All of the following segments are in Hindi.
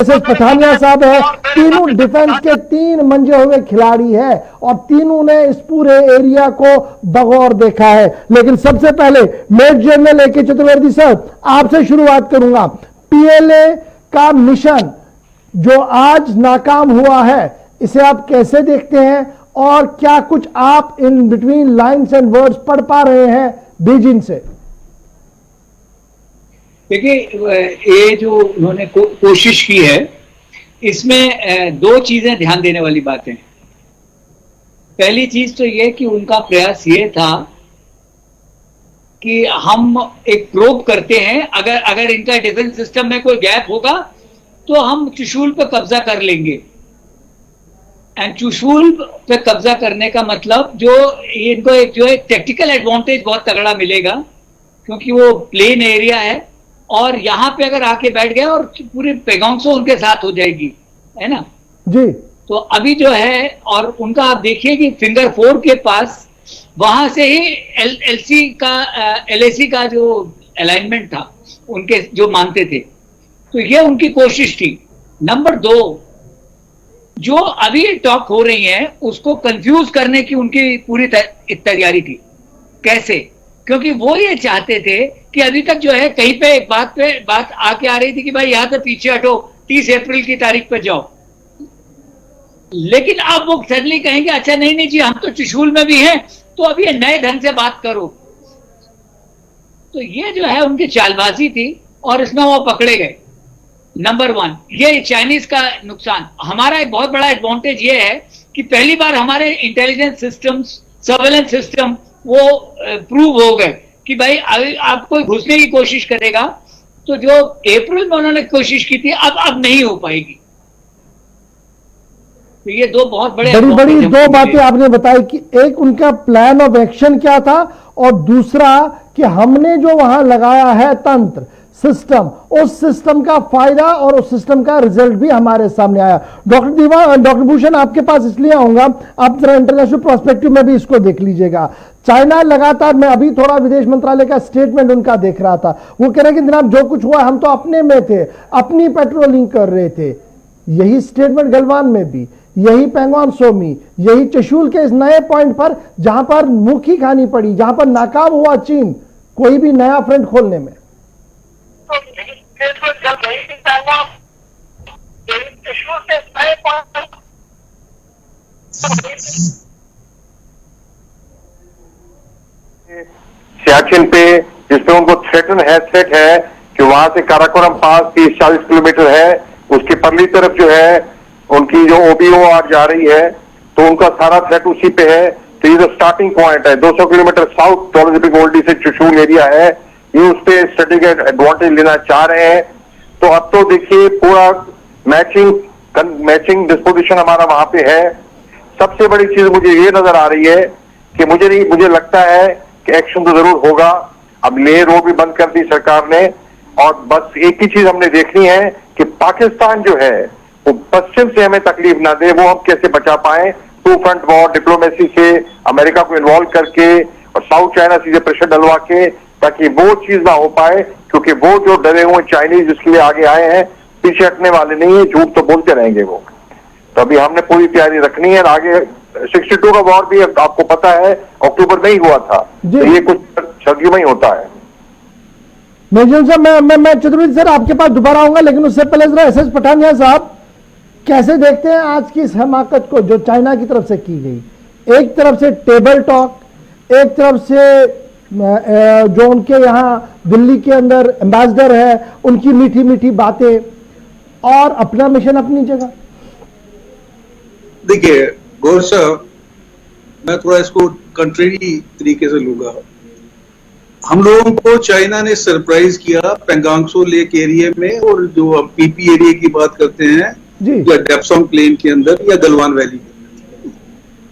एसएस पठानिया साहब है, तीनों डिफेंस के 3 मंजे हुए खिलाड़ी है और तीनों ने इस पूरे एरिया को बगौर देखा है। लेकिन सबसे पहले major general AK Chaturvedi sir, आपसे शुरुआत करूंगा। PLA का मिशन जो आज नाकाम हुआ है, इसे आप कैसे देखते हैं और क्या कुछ आप in between lines and words पढ़ पा रहे हैं बीजिंग से? देखिए, ये जो उन्होंने कोशिश की है, इसमें 2 चीजें ध्यान देने वाली बातें हैं। पहली चीज तो ये कि उनका प्रयास ये था कि हम एक प्रोब करते हैं, अगर इनका डिफेंस सिस्टम में कोई गैप होगा तो हम चुशूल पे कब्जा कर लेंगे। एंड चुशूल पे कब्जा करने का मतलब जो इनको एक टेक्टिकल एडवांटेज बहुत तगड़ा मिलेगा, क्योंकि वो प्लेन एरिया है और यहां पे अगर आके बैठ गए और पूरी पेगोंगसो उनके साथ हो जाएगी, है ना जी। तो अभी जो है, और उनका आप देखिए कि फिंगर 4 के पास वहां से ही LAC का जो अलाइनमेंट था उनके जो मानते थे, तो ये उनकी कोशिश थी। नंबर 2, जो अभी टॉक हो रही है उसको कंफ्यूज करने की उनकी पूरी तैयारी थी। कैसे? क्योंकि वो ये चाहते थे कि अभी तक जो है कहीं पे एक बात आके आ रही थी कि भाई यहां से पीछे हटो, 30 अप्रैल की तारीख पे जाओ। लेकिन अब वो सडनली कहेंगे अच्छा नहीं जी, हम तो चुशूल में भी हैं, तो अभी ये नए ढंग से बात करो। तो ये जो है उनकी चालबाजी थी और इसमें वो पकड़े गए। नंबर 1 ये चाइनीज का नुकसान। हमारा एक बहुत बड़ा एडवांटेज ये है कि पहली बार हमारे इंटेलिजेंस सिस्टम्स, सर्वेलेंस सिस्टम वो प्रूव हो गए कि भाई आप कोई घुसने की कोशिश करेगा तो जो अप्रैल में उन्होंने कोशिश की थी अब नहीं हो पाएगी। तो ये 2 बहुत बड़ी 2 बातें आपने बताई कि एक उनका प्लान ऑफ एक्शन क्या था और दूसरा कि हमने जो वहां लगाया है तंत्र सिस्टम, उस सिस्टम का फायदा और उस सिस्टम का रिजल्ट भी हमारे सामने आया। डॉक्टर भूषण, आपके पास इसलिए आऊंगा, आप जरा इंटरनेशनल पर्सपेक्टिव में भी इसको देख लीजिएगा। चाइना लगातार, मैं अभी थोड़ा विदेश मंत्रालय का स्टेटमेंट उनका देख रहा था, वो कह रहे हैं कि जनाब जो कुछ हुआ हम तो अपने में थे, अपनी पेट्रोलिंग कर रहे थे। यही स्टेटमेंट गलवान में भी, यही पैंगोंग सो में, यही चुशूल के इस नए पॉइंट पर जहां पर मुंह की खानी पड़ी, जहां पर नाकाम हुआ चीन कोई भी नया फ्रंट खोलने में। सियाचिन पे जिसमें उनको थ्रेट है कि वहां से काराकोरम पास 30-40 किलोमीटर है, उसकी परली तरफ जो है उनकी जो OBOR जा रही है, तो उनका सारा थ्रेट उसी पे है। तो ये जो स्टार्टिंग पॉइंट है 200 किलोमीटर साउथ टोलजिपिक गोल्डी से चुशूल एरिया है, ये उस पे स्ट्रेटेजिक एडवांटेज लेना चाह रहे हैं। तो अब तो देखिए पूरा मैचिंग डिस्पोजिशन हमारा वहां पे है। सबसे बड़ी चीज मुझे ये नजर आ रही है कि मुझे लगता है कि एक्शन तो जरूर होगा। अब लेह रोड भी बंद कर दी सरकार ने, और बस एक ही चीज हमने देखनी है कि पाकिस्तान जो है वो पश्चिम से हमें तकलीफ ना दे, वो हम कैसे बचा पाए। 2 फ्रंट वॉर डिप्लोमेसी से अमेरिका को इन्वॉल्व करके और साउथ चाइना से प्रेशर डलवा के, ताकि वो चीज ना हो पाए, क्योंकि वो जो डरे हुए चाइनीज जिसके लिए आगे आए हैं पीछे हटने वाले नहीं है, झूठ तो बोलते रहेंगे वो। तो अभी हमने पूरी तैयारी रखनी है। आगे 62 का वॉर भी आपको पता है अक्टूबर में ही हुआ था, तो ये कुछ सर्दियों में ही होता है। मेजर साहब, मैं चतुर्वेदी सर आपके पास दोबारा आऊंगा, लेकिन उससे पहले जरा एसएस पठानिया साहब कैसे देखते हैं आज की इस हमाकत को जो चाइना की तरफ से की गई? एक तरफ से टेबल टॉक, एक तरफ से जो उनके यहाँ दिल्ली के अंदर एम्बेसडर है उनकी मीठी मीठी बातें, और अपना मिशन अपनी जगह। देखिए गौर साहब, मैं थोड़ा इसको कंट्री तरीके से लूंगा। हम लोगों को चाइना ने सरप्राइज किया पैंगोंग सो लेक एरिया में, और जो हम PP एरिया की बात करते हैं या डेप्सोंग प्लेन के अंदर या गलवान वैली के अंदर,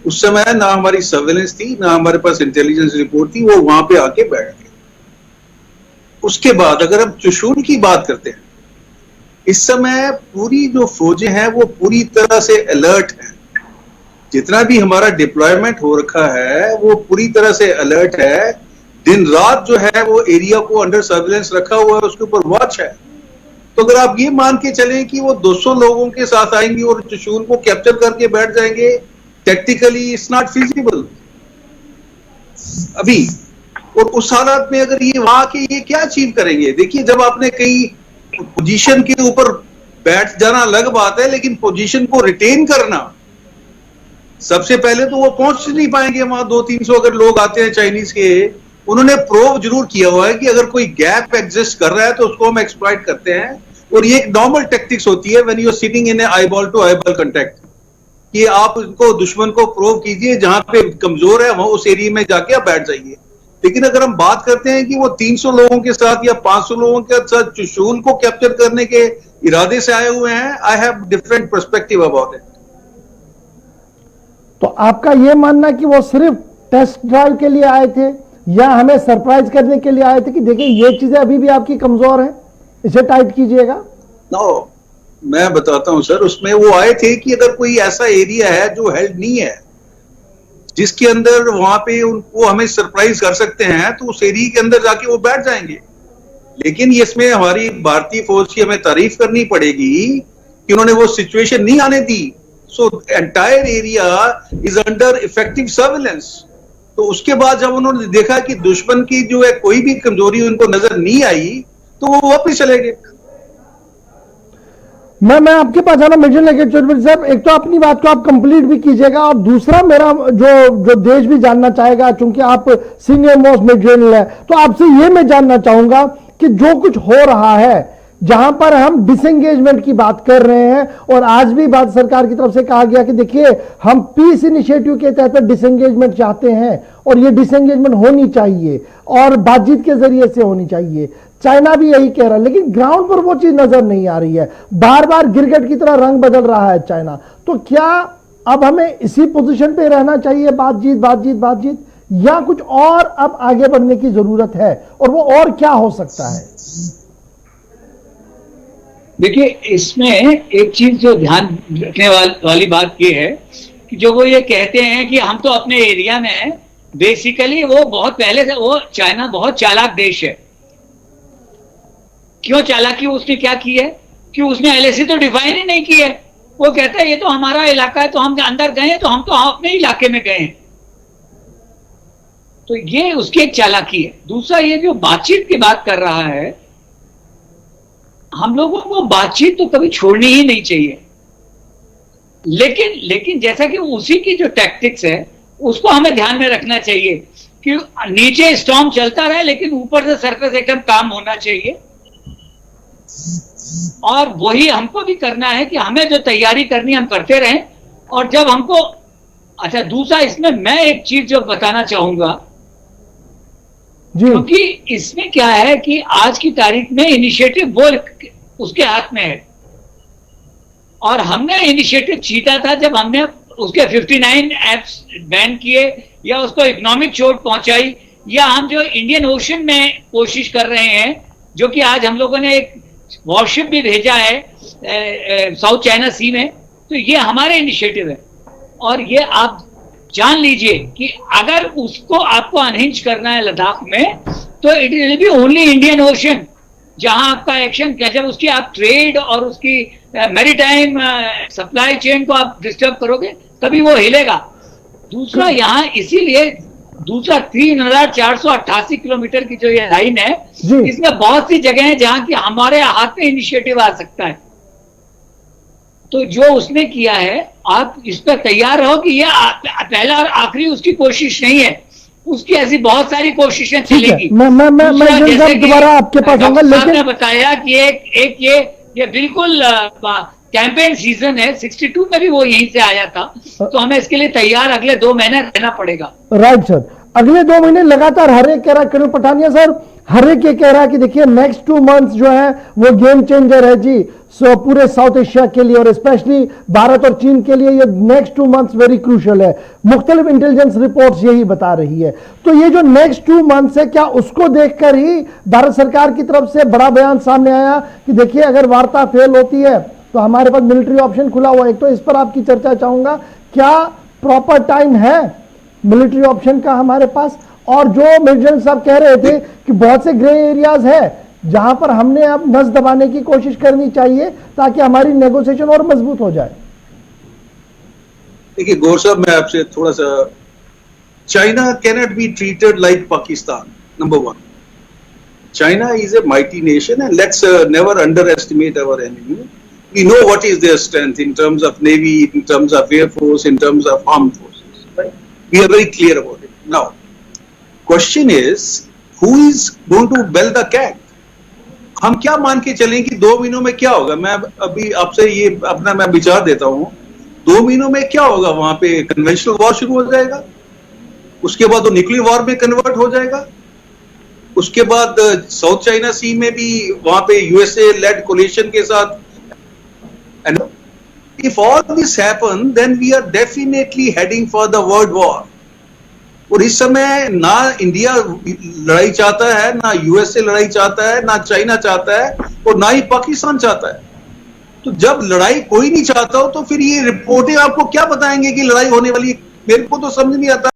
उस समय ना हमारी सर्वेलेंस थी, ना हमारे पास इंटेलिजेंस रिपोर्ट थी, वो वहां पे आके बैठ गए। उसके बाद अगर हम चुशूल की बात करते हैं, इस समय पूरी जो फौजें हैं वो पूरी तरह से अलर्ट हैं। जितना भी हमारा डिप्लॉयमेंट हो रखा है वो पूरी तरह से अलर्ट है। दिन रात जो है वो एरिया को अंडर सर्विलेंस रखा हुआ है, उसके ऊपर वॉच है। तो अगर आप ये मान के चलें कि वो 200 लोगों के साथ आएंगे और चुशूल को कैप्चर करके बैठ जाएंगे, टैक्टिकली इट्स नॉट फिजिबल अभी। और उस हालात में अगर ये वहां के ये क्या अचीव करेंगे? देखिए, जब आपने कहीं पोजीशन के ऊपर बैठ जाना अलग बात है, लेकिन पोजीशन को रिटेन करना, सबसे पहले तो वो पहुंच नहीं पाएंगे वहां। 200-300 अगर लोग आते हैं चाइनीज के, उन्होंने प्रूव जरूर किया हुआ है कि अगर कोई गैप एग्जिस्ट कर रहा है तो उसको हम एक्सप्लॉइट करते हैं। और ये एक नॉर्मल टेक्टिक्स होती है when you are sitting in a eyeball to eyeball contact, कि आप उनको दुश्मन को प्रूव कीजिए, जहां पे कमजोर है वहां उस एरिया में जाके आप बैठ जाइए। लेकिन अगर हम बात करते हैं कि वो 300 लोगों के साथ या 500 लोगों के साथ चुशूल को कैप्चर करने के इरादे से आए हुए हैं, I have different perspective about it. तो आपका यह मानना कि वो सिर्फ टेस्ट ड्राइव के लिए आए थे या हमें सरप्राइज करने के लिए आए थे कि देखिए ये चीजें अभी भी आपकी कमजोर हैं, इसे टाइट कीजिएगा? नो, मैं बताता हूं सर, उसमें वो आए थे कि अगर कोई ऐसा एरिया है जो हेल्ड नहीं है, जिसके अंदर वहां पे उनको हमें सरप्राइज कर सकते हैं, तो उस एरिया के अंदर जाके वो बैठ जाएंगे। लेकिन इसमें हमारी भारतीय फौज की हमें तारीफ करनी पड़ेगी कि उन्होंने वो सिचुएशन नहीं आने दी। So entire area is under effective surveillance. तो उसके बाद जब उन्होंने देखा कि दुश्मन की जो है कोई भी कमजोरी उनको नजर नहीं आई, तो वो वापस चले गए। मैं आपके पास आना मेजर लेके चौधरी साहब, एक तो अपनी बात को आप कंप्लीट भी कीजिएगा, और दूसरा मेरा जो देश भी जानना चाहेगा, चूंकि आप सीनियर मोस्ट मेजर है, तो आपसे ये मैं जानना चाहूंगा कि जो कुछ हो रहा है, जहां पर हम डिसएंगेजमेंट की बात कर रहे हैं, और आज भी भारत सरकार की तरफ से कहा गया कि देखिए हम पीस इनिशिएटिव के तहत डिसएंगेजमेंट चाहते हैं और ये डिसएंगेजमेंट होनी चाहिए और बातचीत के जरिए से होनी चाहिए। चाइना भी यही कह रहा है, लेकिन ग्राउंड पर वो चीज नजर नहीं आ रही है, बार बार गिरगिट की तरह रंग बदल रहा है चाइना। तो क्या अब हमें इसी पोजीशन पे रहना चाहिए, बातचीत बातचीत बातचीत, या कुछ और अब आगे बढ़ने की जरूरत है, और वो और क्या हो सकता है? देखिए, इसमें एक चीज जो ध्यान रखने वाली बात ये है कि जो वो ये कहते हैं कि हम तो अपने एरिया में हैं, बेसिकली वो बहुत पहले से, वो चाइना बहुत चालाक देश है। क्यों चालाकी उसने क्या की है कि उसने एलएसी तो डिफाइन ही नहीं की है। वो कहता है ये तो हमारा इलाका है, तो हम अंदर गए तो हम तो अपने इलाके में गए हैं। तो ये उसकी एक चालाकी है। दूसरा, ये जो बातचीत की बात कर रहा है, हम लोगों को बातचीत तो कभी छोड़नी ही नहीं चाहिए। लेकिन जैसा कि उसी की जो टैक्टिक्स है उसको हमें ध्यान में रखना चाहिए कि नीचे स्टॉर्म चलता रहे, लेकिन ऊपर से सरफेस एकदम काम होना चाहिए। और वही हमको भी करना है कि हमें जो तैयारी करनी हम करते रहें। और जब हमको, अच्छा, दूसरा इसमें मैं एक चीज जो बताना चाहूंगा, क्योंकि इसमें क्या है कि आज की तारीख में इनिशिएटिव वो उसके हाथ में है, और हमने इनिशिएटिव जीता था जब हमने उसके 59 एप्स बैन किए या उसको इकोनॉमिक चोट पहुंचाई, या हम जो इंडियन ओशन में कोशिश कर रहे हैं, जो कि आज हम लोगों ने एक वॉरशिप भी भेजा है साउथ चाइना सी में, तो ये हमारे इनिशिएटिव है। और ये आप जान लीजिए कि अगर उसको आपको अनहिंज करना है लद्दाख में, तो it will be only Indian ocean जहां आपका एक्शन, जब उसकी आप ट्रेड और उसकी मैरीटाइम सप्लाई चेन को आप डिस्टर्ब करोगे तभी वो हिलेगा। दूसरा, यहाँ इसीलिए दूसरा 3488 किलोमीटर की जो ये लाइन है, इसमें बहुत सी जगह है जहां की हमारे हाथ में इनिशिएटिव आ सकता है। तो जो उसने किया है, आप इस पर तैयार रहो कि ये पहला और आखिरी उसकी कोशिश नहीं है, उसकी ऐसी बहुत सारी कोशिशें चलेगी। मैं दोबारा आपके पास आऊंगा, लेकिन आपने बताया कि एक ये बिल्कुल कैंपेन सीजन है, 62 में भी वो यहीं से आया था, तो हमें इसके लिए तैयार अगले 2 महीने रहना पड़ेगा। राइट सर, अगले 2 महीने लगातार हर एक कह रहा है, कर्नल पठानिया सर, हर एक ये कह रहा है कि देखिए नेक्स्ट 2 मंथ्स जो है वो गेम चेंजर है जी, सो पूरे साउथ एशिया के लिए और स्पेशली भारत और चीन के लिए ये नेक्स्ट 2 मंथ्स वेरी क्रूशियल है। मुख्तलिफ इंटेलिजेंस रिपोर्ट्स यही बता रही है। तो ये जो नेक्स्ट 2 मंथ्स है, क्या उसको देखकर ही भारत सरकार की तरफ से बड़ा बयान सामने आया कि देखिए अगर वार्ता फेल होती है तो हमारे पास मिलिट्री ऑप्शन खुला हुआ है? एक तो इस पर आपकी चर्चा चाहूंगा, क्या प्रॉपर टाइम है मिलिट्री ऑप्शन का हमारे पास? और जो मेजर साहब कह रहे थे कि बहुत से ग्रे एरियाज है, जहां पर हमने अब नस दबाने की कोशिश करनी चाहिए ताकि हमारी नेगोशिएशन और मजबूत हो जाए? देखिए गौर साहब, मैं आपसे थोड़ा सा, China cannot be treated like Pakistan, number one. China is a mighty nation, and let's never underestimate our enemy. We know what is their strength in terms of navy, in terms of air force, in terms of armed forces. Right? We are very clear about it. Now, question is, who is going to bell the cat? हम क्या मान के चलें कि 2 महीनों में क्या होगा? मैं अभी आपसे ये अपना मैं विचार देता हूं. 2 महीनों में क्या होगा? वहां पे कन्वेंशनल वॉर शुरू हो जाएगा, उसके बाद वो न्यूक्लियर वॉर में कन्वर्ट हो जाएगा, उसके बाद साउथ चाइना सी में भी वहां पे यूएसए लेड कोलिशन के साथ. And if all this happen then we are definitely heading for the world war. और इस समय ना इंडिया लड़ाई चाहता है, ना यूएसए लड़ाई चाहता है, ना चाइना चाहता है, और ना ही पाकिस्तान चाहता है. तो जब लड़ाई कोई नहीं चाहता हो तो फिर ये रिपोर्टें आपको क्या बताएंगे कि लड़ाई होने वाली है? मेरे को तो समझ नहीं आता.